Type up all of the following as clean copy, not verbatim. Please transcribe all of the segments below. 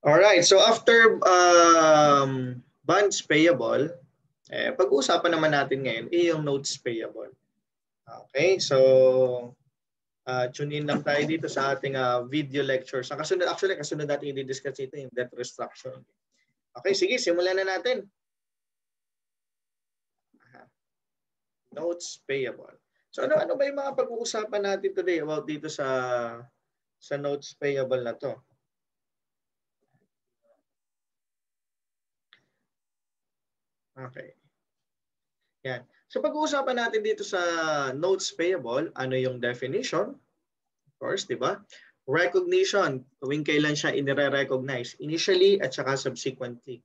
Alright, so after bonds payable, pag-uusapan naman natin ngayon yung notes payable. Okay, so tune in lang tayo dito sa ating video lectures. Ang kasunod, actually, kasunod natin i-discuss ito yung debt restructuring. Okay, sige, simulan na natin. Notes payable. So ano ba yung mga pag-uusapan natin today about dito sa notes payable na to? Okay. Yan. So pag-uusapan natin dito sa notes payable, ano yung definition? Of course, di ba? Recognition, tuwing kailan siya inire-recognize, initially at saka subsequently.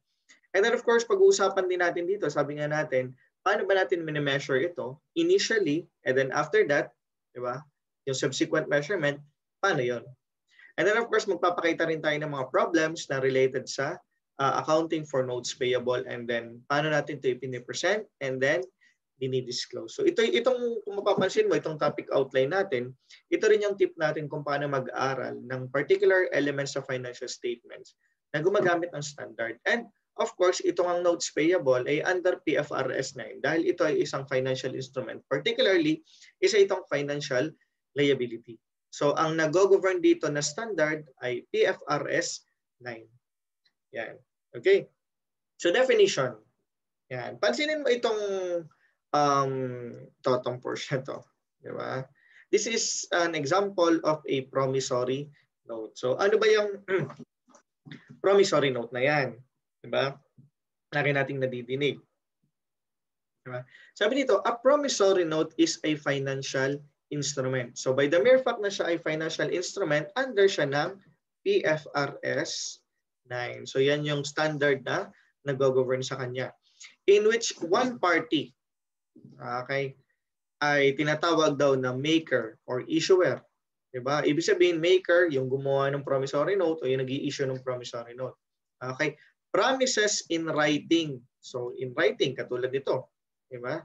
And then of course, pag-uusapan din natin dito, sabi nga natin, paano ba natin mini-measure ito? Initially, and then after that, di ba? Yung subsequent measurement, paano yon? And then of course, magpapakita rin tayo ng mga problems na related sa accounting for notes payable, and then paano natin ito ipini-present and then dinidisclose. So itong kung mapapansin mo, itong topic outline natin, ito rin yung tip natin kung paano mag-aral ng particular elements of financial statements na gumagamit ng standard. And of course, itong ang notes payable ay under PFRS 9 dahil ito ay isang financial instrument. Particularly, isa itong financial liability. So ang nag-govern dito na standard ay PFRS 9. Yan. Okay. So definition. Yan. Pansinin mo itong totong portion to. Di ba? This is an example of a promissory note. So ano ba yung promissory note na yan? Di ba? Lagi nating nadidinig. Di ba? Sabi dito, a promissory note is a financial instrument. So by the mere fact na siya ay financial instrument, under siya ng PFRS 9. So yan yung standard na nag-govern sa kanya. In which one party, okay, ay tinatawag daw na maker or issuer. Diba? Ibig sabihin, maker, yung gumawa ng promissory note o yung nag-i-issue ng promissory note. Okay? Promises in writing. So, in writing, katulad nito. Diba?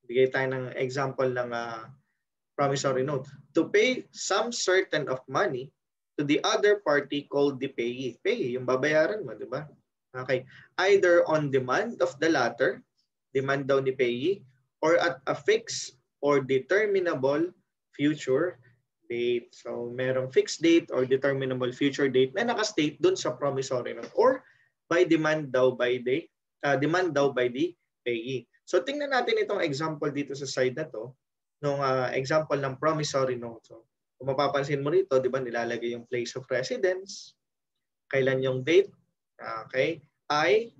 Bigay tayo ng example ng promissory note. To pay some certain of money to the other party called the payee. Payee, yung babayaran mo, diba? Okay. Either on demand of the latter, demand daw ni payee, or at a fixed or determinable future date. So, merong fixed date or determinable future date na naka-state dun sa promissory note or by demand daw by the payee. So, tingnan natin itong example dito sa side na to, nung example ng promissory note. So, kung mapapansin mo rito, di ba, nilalagay yung place of residence, kailan yung date, okay, I,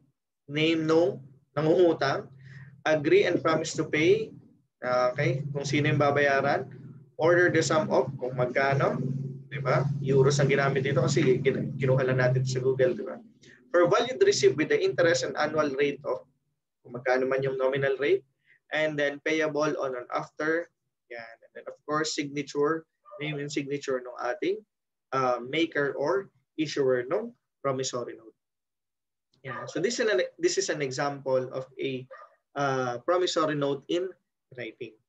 name nung nangungutang, agree and promise to pay, okay, kung sino yung babayaran, order the sum of, kung magkano, di ba? Euros ang ginamit dito kasi kinuha lang natin sa Google, di ba? For value received with the interest and annual rate of, kung magkano man yung nominal rate, and then payable on and after, yan. And then of course, signature, name and signature ng ating maker or issuer ng promissory note. Yeah. So this is an example of a promissory note in writing.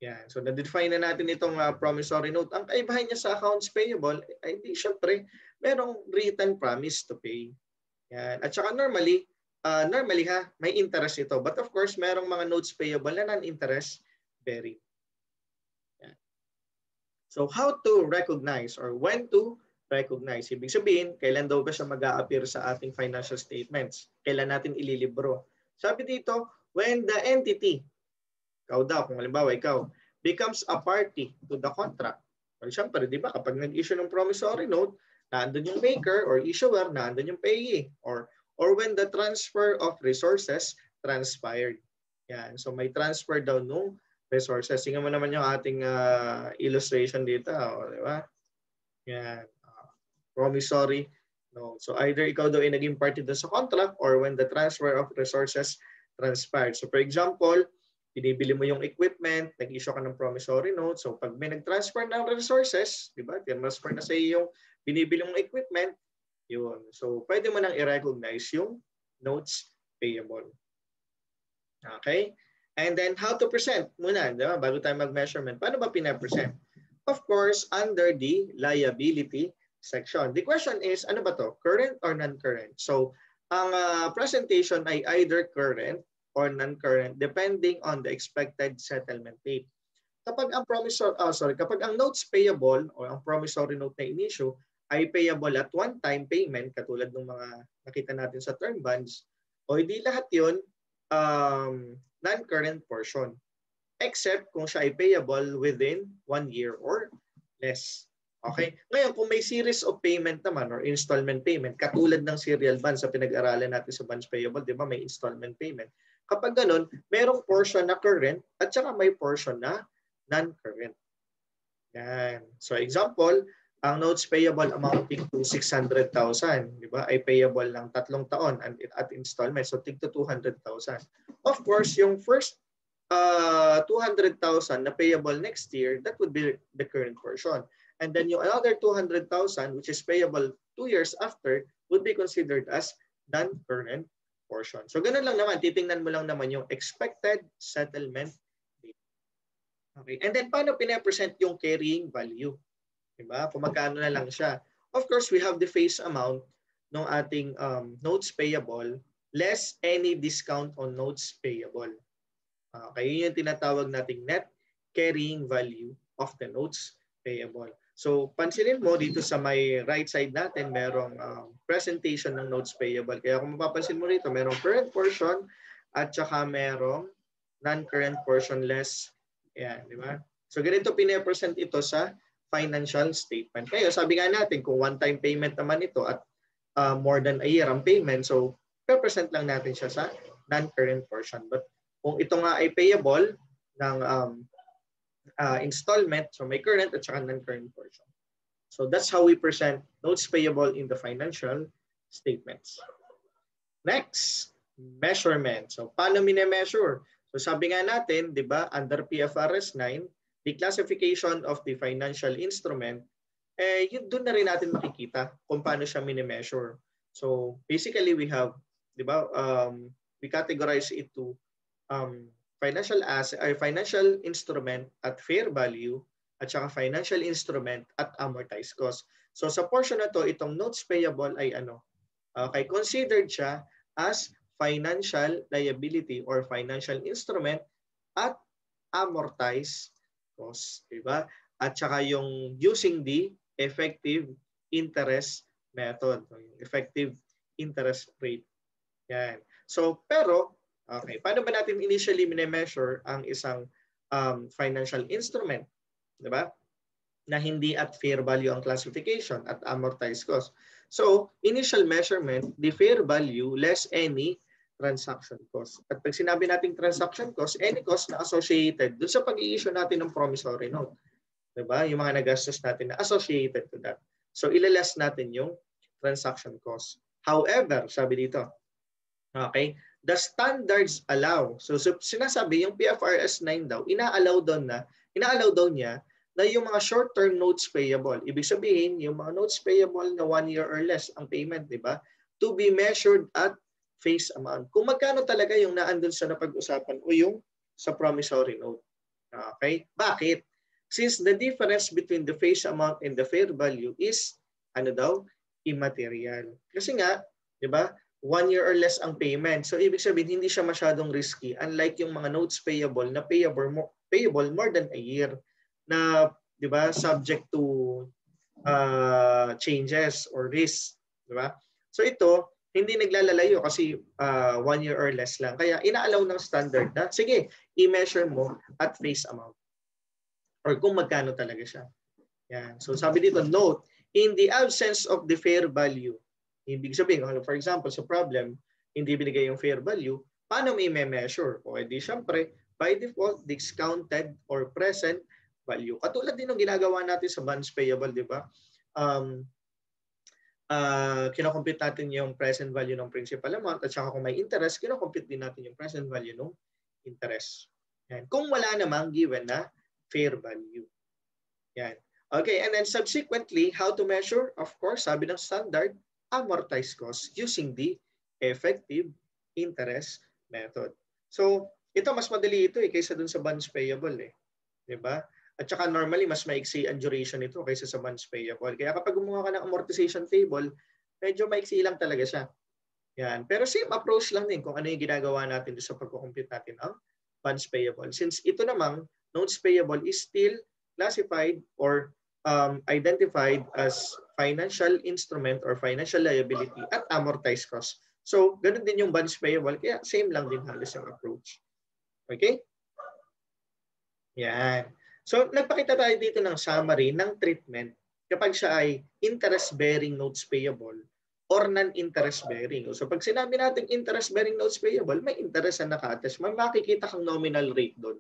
Yan. So na-define na natin itong promissory note. Ang kaibahan niya sa accounts payable ay di syempre merong written promise to pay. Yan. At saka normally may interest ito. But of course, merong mga notes payable na non-interest bearing. Yan. So how to recognize or when to recognize? Ibig sabihin, kailan daw ba siya mag-a-appear sa ating financial statements? Kailan natin ililibro? Sabi dito, when the entity, ikaw daw, kung halimbawa ikaw, becomes a party to the contract. Well, syempre, di ba, kapag nag-issue ng promissory note, naandun yung maker or issuer, naandun yung payee. Or when the transfer of resources transpired. Yan. So may transfer daw nung resources. Tingnan mo naman yung ating illustration dito. Di ba? Yan. Promissory note. So either ikaw daw ay naging party doon sa contract or when the transfer of resources transpired. So for example, binibili mo yung equipment, nag-issue ka ng promissory note. So pag may nag-transfer ng resources, di ba? Transfer na sa iyo yung binibili mong equipment, yun. So pwede mo nang i-recognize yung notes payable. Okay? And then how to present muna, di ba? Bago tayo mag-measurement. Paano ba pina-present? Of course, under the liability section. The question is, ano ba to? Current or non-current? So, ang presentation ay either current or non-current depending on the expected settlement date. Kapag ang kapag ang notes payable o ang promissory note na in-issue ay payable at one-time payment katulad ng mga nakita natin sa term bonds, o hindi lahat 'yon non-current portion except kung siya ay payable within 1 year or less. Okay? Ngayon, kung may series of payment naman or installment payment, katulad ng serial bonds sa pinag-aralan natin sa bonds payable, di ba may installment payment. Kapag ganun, merong portion na current at saka may portion na non-current. Yan. So example, ang notes payable amounting to 600,000, di ba, ay payable ng 3 taon at installment. So tig to 200,000. Of course, yung first 200,000 na payable next year, that would be the current portion. And then yung another 200,000 which is payable 2 years after would be considered as non-current portion. So ganun lang naman, titingnan mo lang naman yung expected settlement date. Okay. And then paano pina-present yung carrying value? Diba? Kung magkano na lang siya. Of course, we have the face amount ng ating notes payable less any discount on notes payable. Okay, yun yung tinatawag nating net carrying value of the notes payable. So, pansinin mo dito sa may right side natin, merong presentation ng notes payable. Kaya kung mapapansin mo rito, merong current portion at saka merong non-current portion less. Yan, di ba? So, ganito pine-present ito sa financial statement. Kaya sabi nga natin, kung one-time payment naman ito at more than a year ang payment, so, present lang natin siya sa non-current portion. But kung ito nga ay payable ng installment, so may current at saka non-current portion. So that's how we present notes payable in the financial statements. Next, measurement. So paano mine-measure? So sabi nga natin, di ba, under PFRS 9, the classification of the financial instrument, yun doon na rin natin makikita kung paano siya mine-measure. So basically we have, di ba, we categorize it to financial asset or financial instrument at fair value at saka financial instrument at amortized cost. So sa portion na to, itong notes payable ay ano? Okay, considered siya as financial liability or financial instrument at amortized cost, di ba? At saka yung using the effective interest method, effective interest rate. Yan. So pero okay, paano ba natin initially mine-measure ang isang financial instrument, 'di ba? Na hindi at fair value ang classification at amortized cost. So, initial measurement, the fair value less any transaction cost. At pag sinabi nating transaction cost, any cost na associated doon sa pag-i-issue natin ng promissory note. 'Di ba? Yung mga nagastos natin na associated to that. So, ilaless natin yung transaction cost. However, sabi dito, okay, the standards allow. So sinasabi yung PFRS 9 daw, inaalaw daw niya na yung mga short-term notes payable. Ibig sabihin, yung mga notes payable na 1 year or less ang payment, di ba? To be measured at face amount. Kung magkano talaga yung naandun sa napag-usapan o yung sa promissory note. Okay? Bakit? Since the difference between the face amount and the fair value is, ano daw? Immaterial. Kasi nga, di ba? 1 year or less ang payment. So, ibig sabihin, hindi siya masyadong risky. Unlike yung mga notes payable na payable more than a year na, di ba, subject to changes or risk. Di ba? So, ito, hindi naglalalayo kasi 1 year or less lang. Kaya, inaalaw ng standard na, sige, i-measure mo at face amount. Or kung magkano talaga siya. Yan. So, sabi dito, note, in the absence of the fair value, ibig sabihin, for example, sa problem, hindi binigay yung fair value, paano may measure? O edi syempre, by default, discounted or present value. Katulad din ng ginagawa natin sa bonds payable, di ba? Kinocompute natin yung present value ng principal amount at saka kung may interest, kinocompute din natin yung present value ng interest. Yan. Kung wala namang given na fair value. Yan. Okay, and then subsequently, how to measure? Of course, sabi ng standard, amortized cost using the effective interest method. So, ito mas madali ito kaysa dun sa bonds payable . 'Di ba? At saka normally, mas maiksi ang duration nito kaysa sa bonds payable. Kaya kapag gumawa ka ng amortization table, medyo maiksi lang talaga siya. Yan. Pero same approach lang din kung ano yung ginagawa natin sa pagkukompute natin ang bonds payable. Since ito namang notes payable is still classified or identified as financial instrument or financial liability at amortized cost. So, ganun din yung bonds payable. Kaya same lang din halos yung approach. Okay? Yan. So, nagpakita tayo dito ng summary ng treatment kapag siya ay interest-bearing notes payable or non-interest-bearing. So, pag sinabi natin interest-bearing notes payable, may interest na naka-attach. May makikita kang nominal rate doon.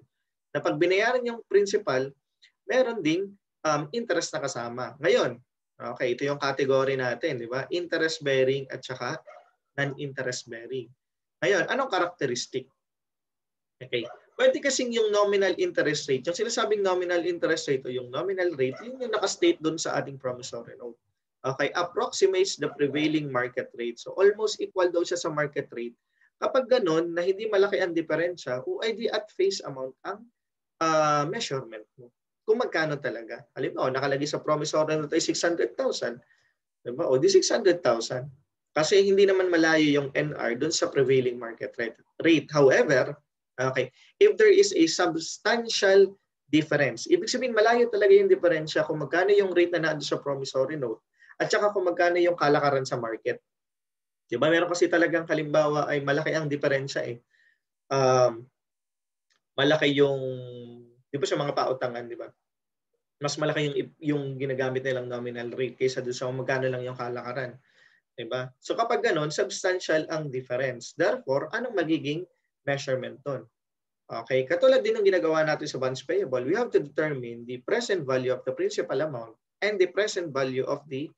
Na pag binayaran yung principal, meron ding interest na kasama. Ngayon, okay, ito yung category natin, di ba? Interest-bearing at saka non-interest-bearing. Ngayon, anong characteristic? Okay. Pwede kasing yung nominal interest rate, yung sinasabing nominal interest rate o yung nominal rate, yun yung nakastate doon sa ating promissory note. Okay, approximates the prevailing market rate. So almost equal daw siya sa market rate. Kapag ganun, na hindi malaki ang diferensya, OID at face amount ang measurement mo. Kung magkano talaga. Halimbawa, nakalagay sa promissory note ay 600,000. Diba? O di 600,000. Kasi hindi naman malayo yung NR doon sa prevailing market rate. However, okay, if there is a substantial difference, ibig sabihin malayo talaga yung diferensya kung magkano yung rate na nandun sa promissory note at saka kung magkano yung kalakaran sa market. Diba? Meron kasi talagang halimbawa ay malaki ang diferensya eh. Malaki yung, di ba sa mga pautangan, di ba? Mas malaki yung ginagamit nilang nominal rate kaysa doon sa magkano lang yung kalakaran. Di ba? So kapag ganun, substantial ang difference. Therefore, anong magiging measurement doon? Okay, katulad din ng ginagawa natin sa bonds payable, we have to determine the present value of the principal amount and the present value of the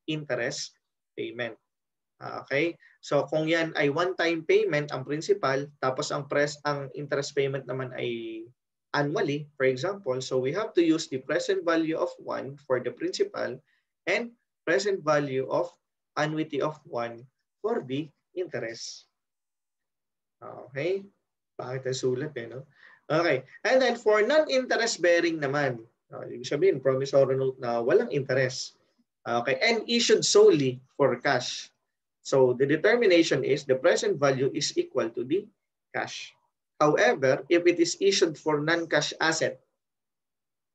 interest payment. Okay? So kung yan ay one-time payment ang principal, tapos ang interest payment naman ay annually, for example, so we have to use the present value of 1 for the principal and present value of annuity of 1 for the interest. Okay? Bakit ang sulat eh, no? Okay. And then for non-interest bearing naman, ibig sabihin, promissory note na walang interest. Okay. And issued solely for cash. So the determination is the present value is equal to the cash. However, if it is issued for non-cash asset,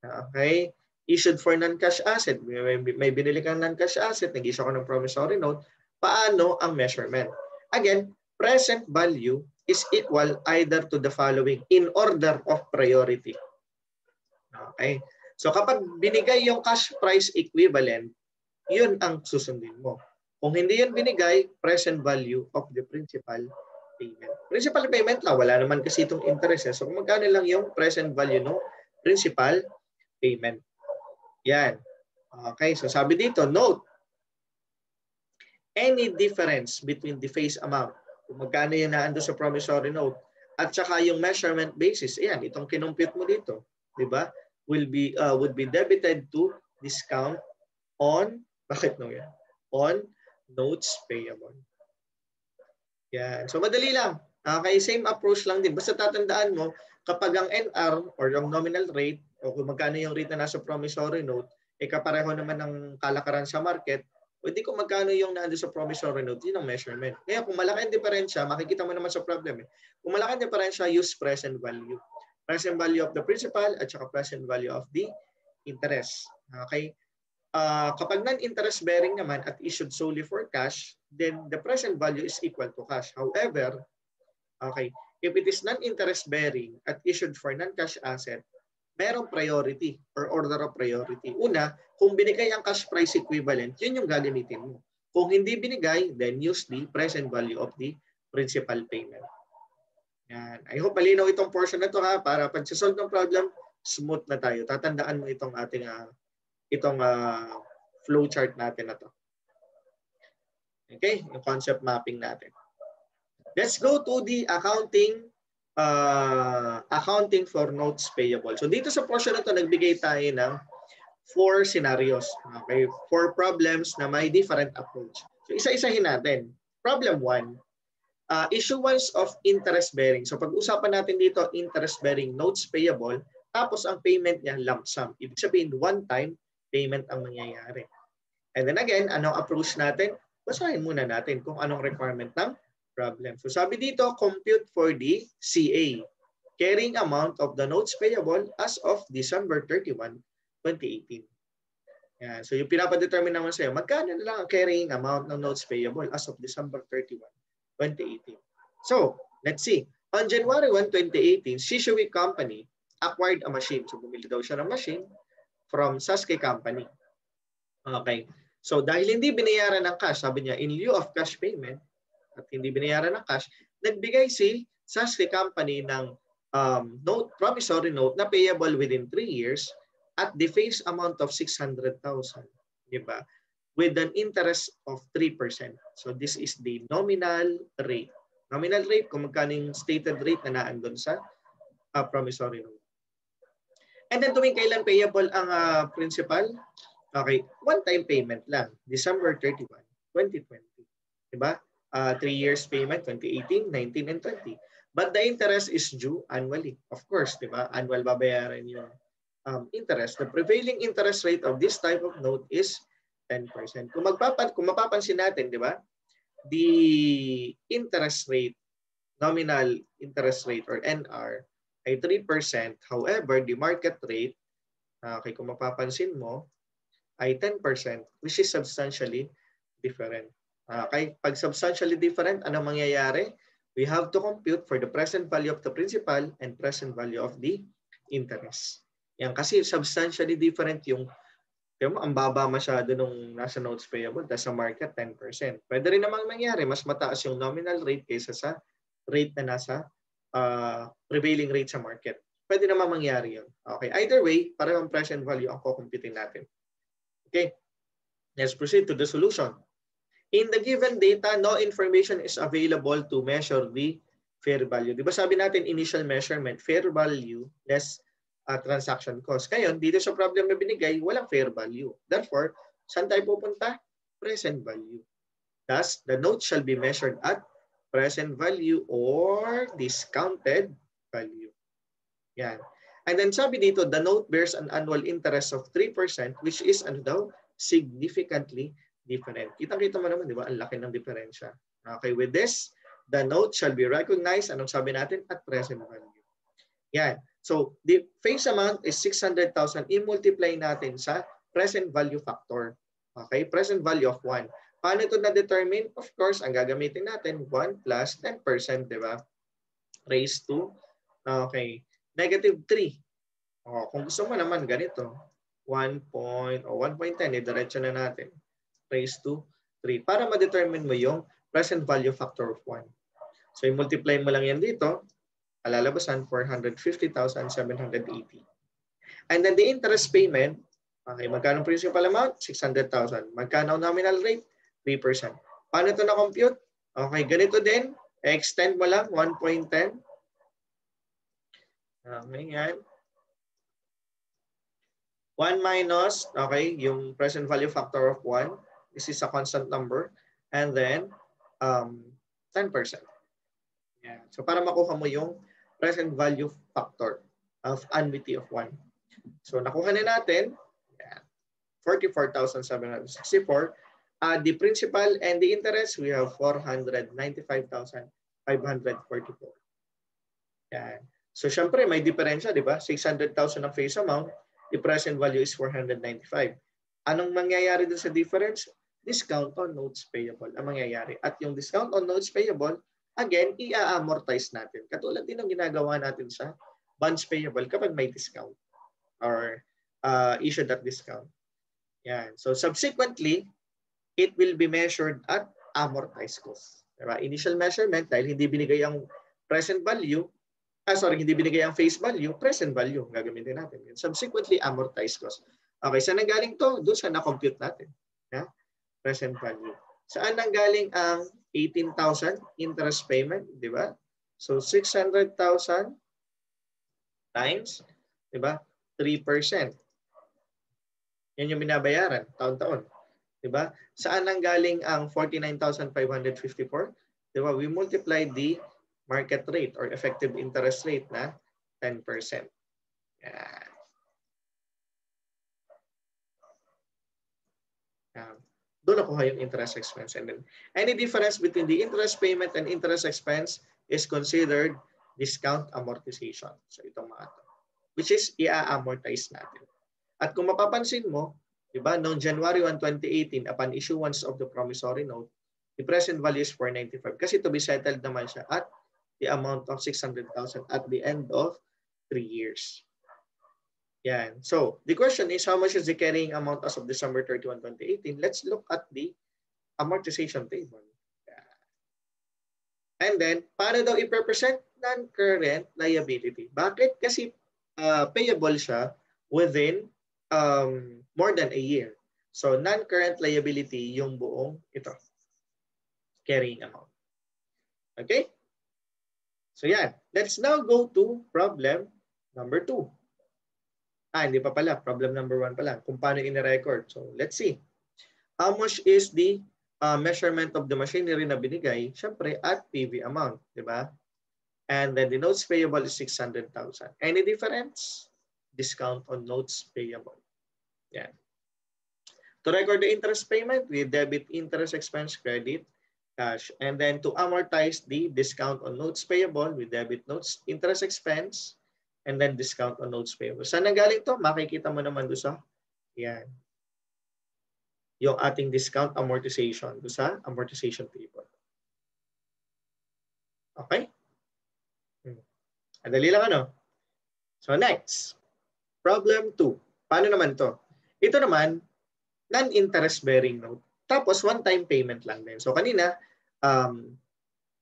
okay, issued for non-cash asset, may binili kang non-cash asset, nag-issue ka ng promissory note, paano ang measurement? Again, present value is equal either to the following in order of priority. Okay? So kapag binigay yung cash price equivalent, yun ang susundin mo. Kung hindi yun binigay, present value of the principal payment. Principal payment lang, wala naman kasi itong interest. So kung magkano lang yung present value ng principal payment. Yan. Okay, so sabi dito, note, any difference between the face amount, kung magkano yung naando sa promissory note, at saka yung measurement basis, ayan, itong kinumpute mo dito, di ba? Would be debited to discount on, bakit no yan? On notes payable. Yan. So madali lang. Okay, same approach lang din. Basta tatandaan mo, kapag ang NR or yung nominal rate, o kung magkano yung rate na nasa promissory note, eh kapareho naman ng kalakaran sa market, o di kung magkano yung nando sa promissory note, yun ang measurement. Kaya kung malaki ang diferensya, makikita mo naman sa problem. Kung malaki ang diferensya, use present value. Present value of the principal at saka present value of the interest. Okay? Kapag non-interest bearing naman at issued solely for cash, then the present value is equal to cash. However, okay, if it is non-interest bearing at issued for non-cash asset, merong priority or order of priority. Una, kung binigay ang cash price equivalent, yun yung gagamitin mo. Kung hindi binigay, then use the present value of the principal payment. Yan. I hope malinaw itong portion na ito ha, para pag solve ng problem, smooth na tayo. Tatandaan mo itong ating flow chart natin na to. Okay, yung concept mapping natin. Let's go to the accounting for notes payable. So dito sa portion na to, nagbigay tayo ng 4 scenarios. Okay, 4 problems na may different approach. So isa-isahin natin. Problem 1, issuance of interest bearing. So pag-usapan natin dito interest bearing notes payable, Tapos ang payment niya lump sum. Ibig sabihin, one-time payment ang mangyayari. And then again, anong approach natin? Basahin muna natin kung anong requirement ng problem. So sabi dito, compute for the CA, carrying amount of the notes payable as of December 31, 2018. Yan. So yung pinapadetermine naman sa'yo, magkano na lang ang carrying amount ng notes payable as of December 31, 2018. So, let's see. On January 1, 2018, Shishui Company acquired a machine. So bumili daw siya ng machine from Sasuke Company. Okay. So dahil hindi binayaran ng cash, sabi niya, in lieu of cash payment, at hindi binayaran ng cash, nagbigay si Sasuke Company ng promissory note na payable within 3 years at the face amount of 600,000. Diba? With an interest of 3%. So this is the nominal rate. Nominal rate, kung magkano yung stated rate na naandun sa promissory note. And then tuwing kailan payable ang principal? Okay, one-time payment lang. December 31, 2020. Diba? 3 years payment, 2018, 19, and 20. But the interest is due annually. Of course, diba? Annual babayaran yung interest. The prevailing interest rate of this type of note is 10%. Kung mapapansin natin, diba? The interest rate, nominal interest rate or NR, ay 3%. However, the market rate, okay, kung mapapansin mo, ay 10%, which is substantially different. Okay, pag substantially different, ano mangyayari? We have to compute for the present value of the principal and present value of the interest. Yan, kasi substantially different yung ang baba masyado nung nasa notes payable, tapos sa market 10%. Pwede rin namang mangyari, mas mataas yung nominal rate kaysa sa rate na nasa prevailing rate sa market. Pwede naman mangyari yun. Okay, either way, parang present value ang kukumpitin natin. Okay, let's proceed to the solution. In the given data, no information is available to measure the fair value. Di ba sabi natin initial measurement, fair value less transaction cost. Ngayon, dito sa problem na binigay, walang fair value. Therefore, saan tayo pupunta? Present value. Thus, the note shall be measured at present value or discounted value. Yan. And then sabi dito, the note bears an annual interest of 3%, which is ano daw? Significantly different. Kitang-kita mo naman, di ba? Ang laki ng diferensya. Okay, with this, the note shall be recognized, anong sabi natin? At present value. Yan. So, the face amount is 600,000. I-multiply natin sa present value factor. Okay, present value of 1. Paano ito na-determine? Of course, ang gagamitin natin, 1 plus 10%, di ba? Raised to, okay, negative 3. O, kung gusto mo naman, ganito. 1.10, diretso na natin. Raised to 3. Para ma-determine mo yung present value factor of 1. So, i-multiply mo lang yan dito. Alalabasan, 450,780. And then the interest payment, okay, magkano principal amount? 600,000. Magkano nominal rate? 3%. Paano ito na-compute? Okay, ganito din. Extend mo lang, 1.10. Okay, yan. 1 minus, okay, yung present value factor of 1. This is a constant number. And then, 10%. Yeah. So, para makuha mo yung present value factor of annuity of 1. So, nakuha na natin, 44,764. The principal and the interest, we have 495,544. Yan. So, syempre, may diferensya, di ba? 600,000 ang face amount, the present value is 495. Anong mangyayari dun sa difference? Discount on notes payable ang mangyayari. At yung discount on notes payable, again, i-amortize natin. Katulad din ng ginagawa natin sa bonds payable kapag may discount or issued at discount. Yan. So, subsequently, it will be measured at amortized cost. Diba? Initial measurement, dahil hindi binigay ang present value, hindi binigay ang face value, present value gagamitin natin. And subsequently, amortized cost. Okay, saan nanggaling to? Doon sa na-compute natin. Yeah? Present value. Saan nanggaling ang 18,000 interest payment? Diba? So, 600,000 times, diba? 3%. Yan yung binabayaran, taon-taon. Diba? Saan nanggaling ang 49,554? Diba? We multiply the market rate or effective interest rate na 10%. Yan. Yan. Doon nakuha yung interest expense. And then, any difference between the interest payment and interest expense is considered discount amortization. So, itong mga ito. Which is, i-amortize natin. At kung mapapansin mo, diba, noong January 1, 2018, upon issuance of the promissory note, the present value is 495 kasi to be settled naman siya at the amount of 600,000 at the end of 3 years. Yan. So, the question is, how much is the carrying amount as of December 31, 2018? Let's look at the amortization table. Yan. And then, paano daw i-represent non-current liability? Bakit? Kasi payable siya within more than a year. So, non-current liability yung buong ito. Carrying amount. Okay? So, yan. Let's now go to problem number 2. Hindi pa pala. Problem number 1 pa lang. Kung paano in-record. So, let's see. How much is the measurement of the machinery na binigay? Siyempre, at PV amount. Diba? And then the notes payable is 600,000. Any difference? Discount on notes payable. Yan. To record the interest payment, we debit interest expense, credit, cash. And then to amortize the discount on notes payable, we debit notes interest expense, and then discount on notes payable. Saan nanggaling to? Makikita mo naman doon sa, yan, yung ating discount amortization, doon sa amortization table. Okay? Madali lang ano? So next, problem 2. Paano naman to? Ito naman, non-interest bearing note. Tapos one-time payment lang din. So kanina,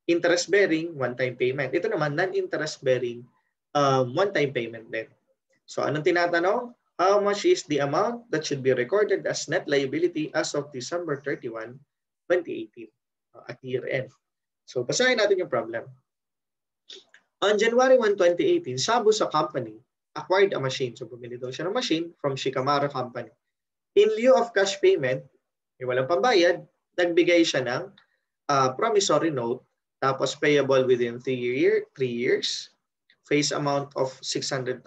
interest bearing, one-time payment. Ito naman, non-interest bearing, one-time payment din. So anong tinatanong? How much is the amount that should be recorded as net liability as of December 31, 2018 at year end? So basahin natin yung problem. On January 1, 2018, Shabusa Company acquired a machine. So bumili daw siya ng machine from Shikamaru Company. In lieu of cash payment, walang pambayad, nagbigay siya ng promissory note, tapos payable within 3 years, face amount of 600,000,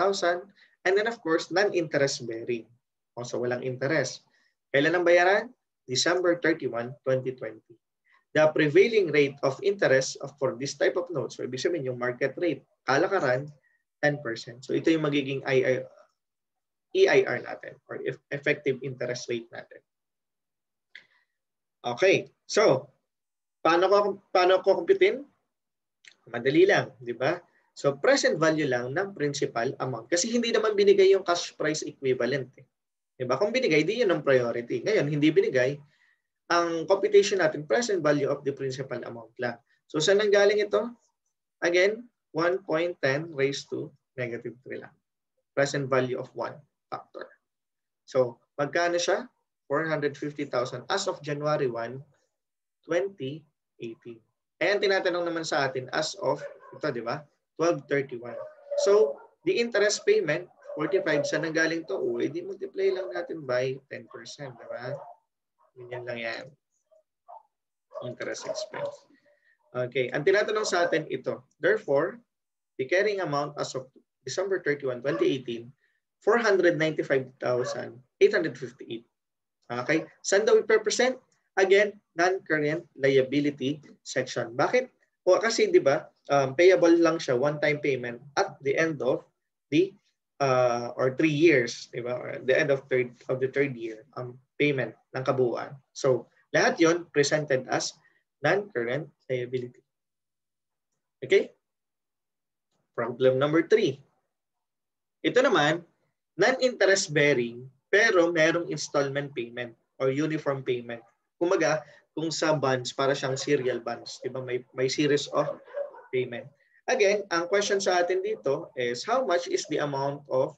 and then of course, non-interest bearing. So walang interest. Kailan ang bayaran? December 31, 2020. The prevailing rate of interest for this type of notes, so ibig sabihin yung market rate, kalakaran, 10%. So ito yung magiging EIR natin, or effective interest rate natin. Okay, so paano ko kumpitin? Madali lang, di ba? So present value lang ng principal amount. Kasi hindi naman binigay yung cash price equivalent. Di ba? Kung binigay, di yun ang priority. Ngayon, hindi binigay, ang computation natin, present value of the principal amount lang. So saan nanggaling ito? Again, 1.10 raised to negative 3 lang. Present value of 1 factor. So magkano siya? 450,000 as of January 1, 2018. Ayan, tinatanong naman sa atin as of, ito di ba? 12/31. So the interest payment, 45, saan nanggaling to? Di multiply lang natin by 10%. Di ba? Ganyan lang yan. Interest expense. Okay. Ang tinatanong sa atin ito. Therefore, the carrying amount as of December 31, 2018, 495,858. Okay. Saan daw i-represent? Again, non-current liability section. Bakit? O, kasi di ba, payable lang siya, one-time payment at the end of the or 3 years, di ba? Or the end of the third year, payment ng kabuuan. So, lahat yon presented as non-current liability. Okay? Problem number 3. Ito naman, non-interest bearing, pero merong installment payment or uniform payment. Kumaga, kung sa bonds, para siyang serial bonds. Di ba? May series of payment. Again, ang question sa atin dito is how much is the amount of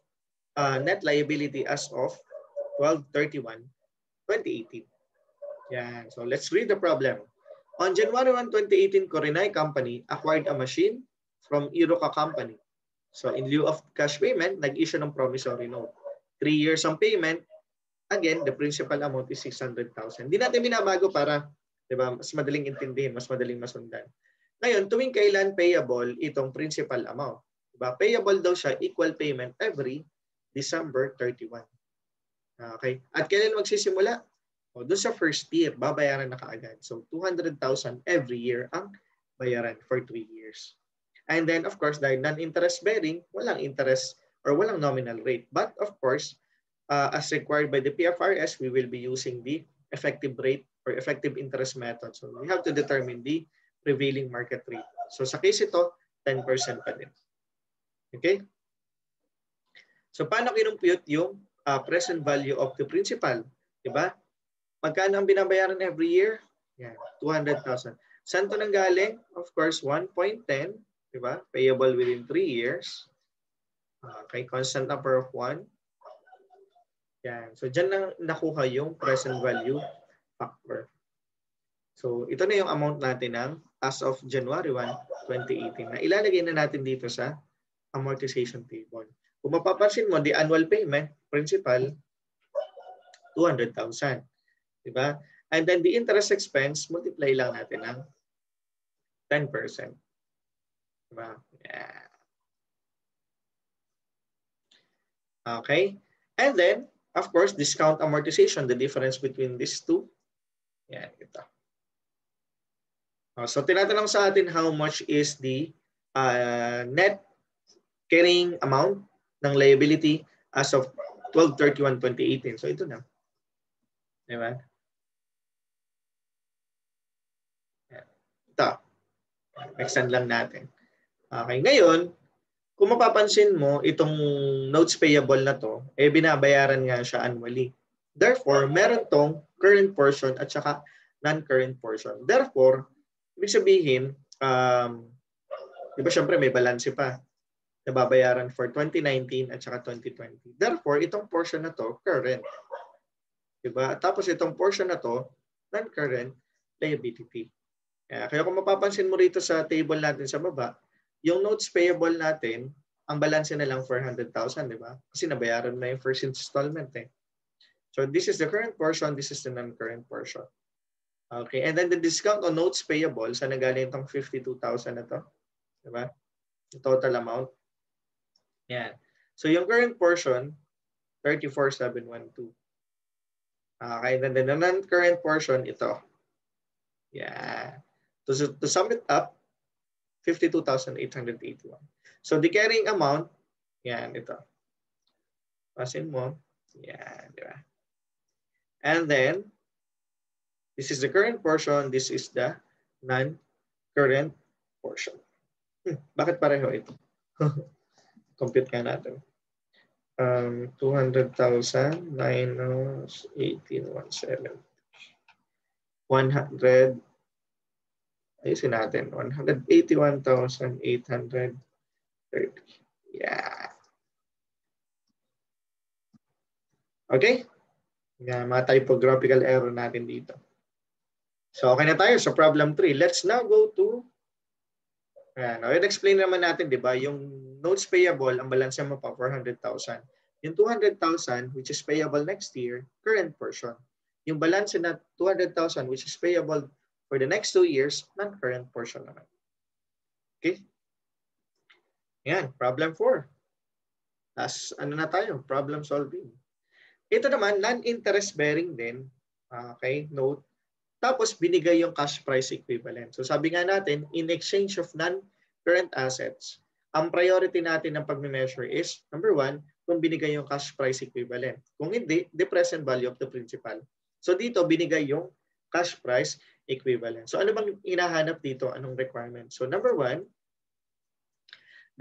net liability as of 12/31, 2018. Yan. So let's read the problem. On January 1, 2018, Korinai Company acquired a machine from Iroka Company. So in lieu of cash payment, nag-issue ng promissory note. 3 years ang payment. Again, the principal amount is 600,000. Hindi natin binabago para, di ba, mas madaling intindihin, mas madaling masundan. Ngayon, tuwing kailan payable itong principal amount? Diba? Payable daw siya, equal payment every December 31. Okay? At kailan magsisimula? O, doon sa first year, babayaran na kaagad. So, 200,000 every year ang bayaran for 3 years. And then, of course, dahil non-interest bearing, walang interest or walang nominal rate. But, of course, as required by the PFRS, we will be using the effective rate or effective interest method. So, we have to determine the prevailing market rate. So, sa case ito, 10% pa din. Okay? So, paano kinumpute yung present value of the principal? Diba? Magkano ang binabayaran every year? Yan, 200,000. Saan to nanggaling? Of course, 1.10. Diba? Payable within 3 years. Okay, constant number of 1. Yan. So, dyan lang nakuha yung present value factor. So, ito na yung amount natin ng as of January 1, 2018 na ilalagay na natin dito sa amortization table. Kung mapapansin mo, the annual payment, principal, 200,000. Diba? And then the interest expense, multiply lang natin ng 10%. Diba? Yeah. Okay. And then, of course, discount amortization, the difference between these two. Yan, ito. So, tinatanong sa atin how much is the net carrying amount ng liability as of 12/31/2018. So, ito na. Diba? Ito. Extend lang natin. Okay. Ngayon, kung mapapansin mo, itong notes payable na to, binabayaran nga siya annually. Therefore, meron tong current portion at saka non-current portion. Therefore, ibig sabihin, di ba syempre may balance pa na babayaran for 2019 at saka 2020. Therefore, itong portion na to, current. Diba? Tapos itong portion na to, non-current liability. Kaya kung mapapansin mo rito sa table natin sa baba, yung notes payable natin, ang balance na lang 400,000, di ba? Kasi nabayaran na yung first installment eh. So this is the current portion, this is the non-current portion. Okay, and then the discount on notes payable, saan nagaling itong 52,000 na to? Di ba? The total amount. Yan. So yung current portion, 34,712. Okay, and then the non-current portion, ito. Yeah. To sum it up, 52,881. So the carrying amount, yan, ito. Pasin mo. Yan, di ba? And then, this is the current portion, this is the non-current portion. Bakit pareho ito? Compute ka natin. 200,000 minus 18,170. 100. Ayusin natin. 181,830. Yeah. Okay? Yan, mga typographical error natin dito. So, okay na tayo sa problem 3. Let's now go to explain naman natin, di ba, yung notes payable, ang balance mo pa 400,000. Yung 200,000, which is payable next year, current portion. Yung balance na 200,000, which is payable for the next 2 years, non-current portion naman. Okay? Yan, problem 4. Tapos, ano na tayo? Problem solving. Ito naman, non-interest bearing din. Okay, note. Tapos, binigay yung cash price equivalent. So, sabi nga natin, in exchange of non-current assets, ang priority natin ng pag-measure is, number 1, kung binigay yung cash price equivalent. Kung hindi, the present value of the principal. So, dito, binigay yung cash price equivalent. So, ano bang hinahanap dito? Anong requirement? So, number 1,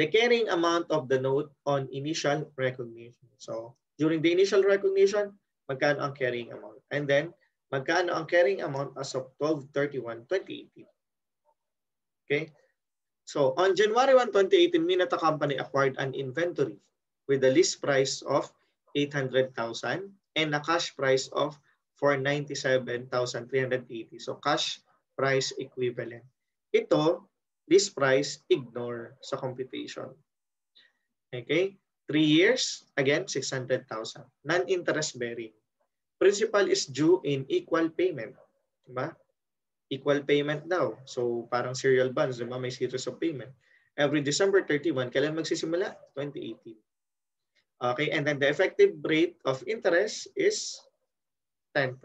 the carrying amount of the note on initial recognition. So, during the initial recognition, magkano ang carrying amount? And then, magkano ang carrying amount as of 12/31/2018? Okay? So, on January 1, 2018, Minata Company acquired an inventory with a list price of 800,000 and a cash price of 497,380. So, cash price equivalent. Ito, list price, ignore sa computation. Okay? 3 years, again, 600,000. Non-interest bearing. Principal is due in equal payment. Diba? Equal payment daw. So, parang serial bonds, diba? May series of payment. every December 31, kailan magsisimula? 2018. Okay, and then the effective rate of interest is 10%.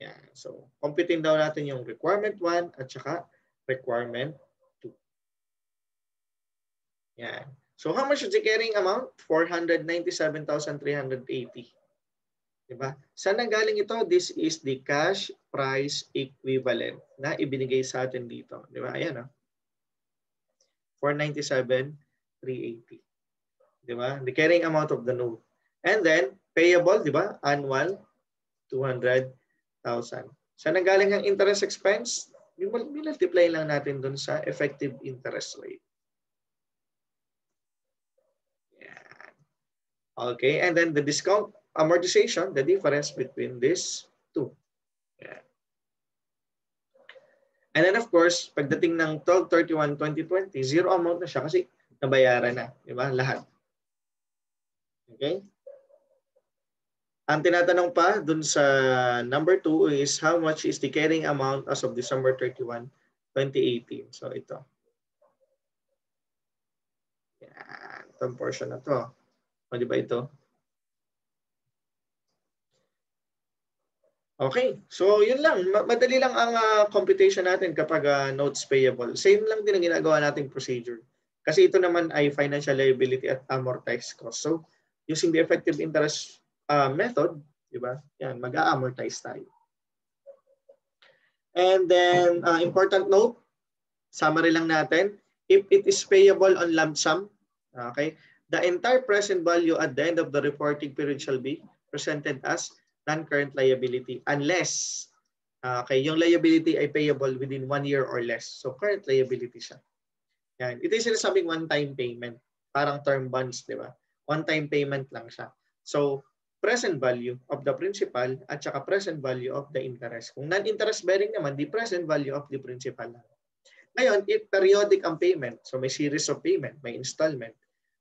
Yan. So, computing daw natin yung requirement 1 at saka requirement 2. Yan. So, how much is the carrying amount? 497,380. Diba? Saan nanggaling ito? This is the cash price equivalent na ibinigay sa atin dito. Diba? Ayan, 497,380. Diba? The carrying amount of the note. And then, payable, diba? Annual, 200,000. Saan nanggaling ang interest expense? Multiply lang natin dun sa effective interest rate. Yan. Okay, and then the discount amortization, the difference between these two. Yan. And then of course, pagdating ng 12/31/2020, zero amount na siya kasi nabayaran na, di ba? Lahat. Okay? Ang tinatanong pa dun sa number 2 is how much is the carrying amount as of December 31, 2018. So ito. Yan. Itong portion na to. O di ba ito? Okay. So yun lang. Madali lang ang computation natin kapag notes payable. Same lang din ang ginagawa nating procedure. Kasi ito naman ay financial liability at amortized cost. So using the effective interest method, di ba? Yan, mag-a-amortize tayo. And then, important note, summary lang natin. If it is payable on lump sum, okay, the entire present value at the end of the reporting period shall be presented as non-current liability unless, okay, yung liability ay payable within 1 year or less. So, current liability siya. Yan. Ito yung sinasabing one-time payment. Parang term bonds, di ba? One-time payment lang siya. So, present value of the principal at saka present value of the interest. Kung non-interest bearing naman, the present value of the principal. Ngayon, if periodic ang payment, so may series of payment, may installment,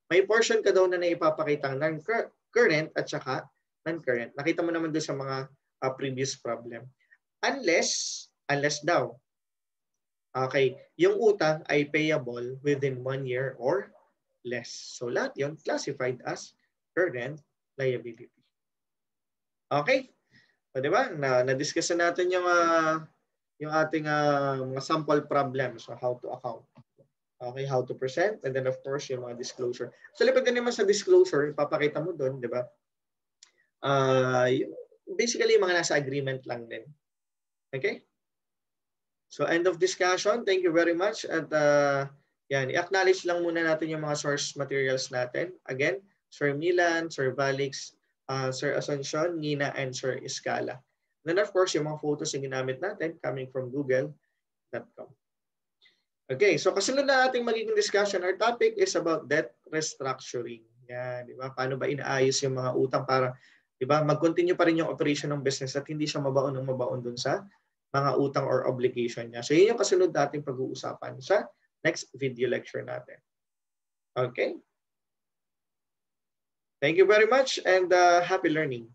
may portion ka daw na naipapakita ng current at saka non-current. Nakita mo naman doon sa mga previous problem. Unless daw, okay, yung utang ay payable within 1 year or less. So lahat yun classified as current liability. Okay? O, di ba? Na-discuss na natin yung ating mga sample problems. So how to account. Okay, how to present. And then of course, yung mga disclosure. So lipad din naman sa disclosure, ipapakita mo doon, di ba? Basically, mga nasa agreement lang din. Okay? So end of discussion. Thank you very much. At yan, i-acknowledge lang muna natin yung mga source materials natin. Again, Sir Milan, Sir Valix, Sir Asuncion, Nina, and Sir Escala. And then of course, yung mga photos yung ginamit natin coming from google.com. Okay, so kasunod na ating magiging discussion, our topic is about debt restructuring. Yan, di ba? Paano ba inaayos yung mga utang para, di ba, mag-continue pa rin yung operation ng business at hindi siya mabaon ng mabaon dun sa mga utang or obligation niya. So yun yung kasunod nating pag-uusapan sa next video lecture natin. Okay? Thank you very much and happy learning.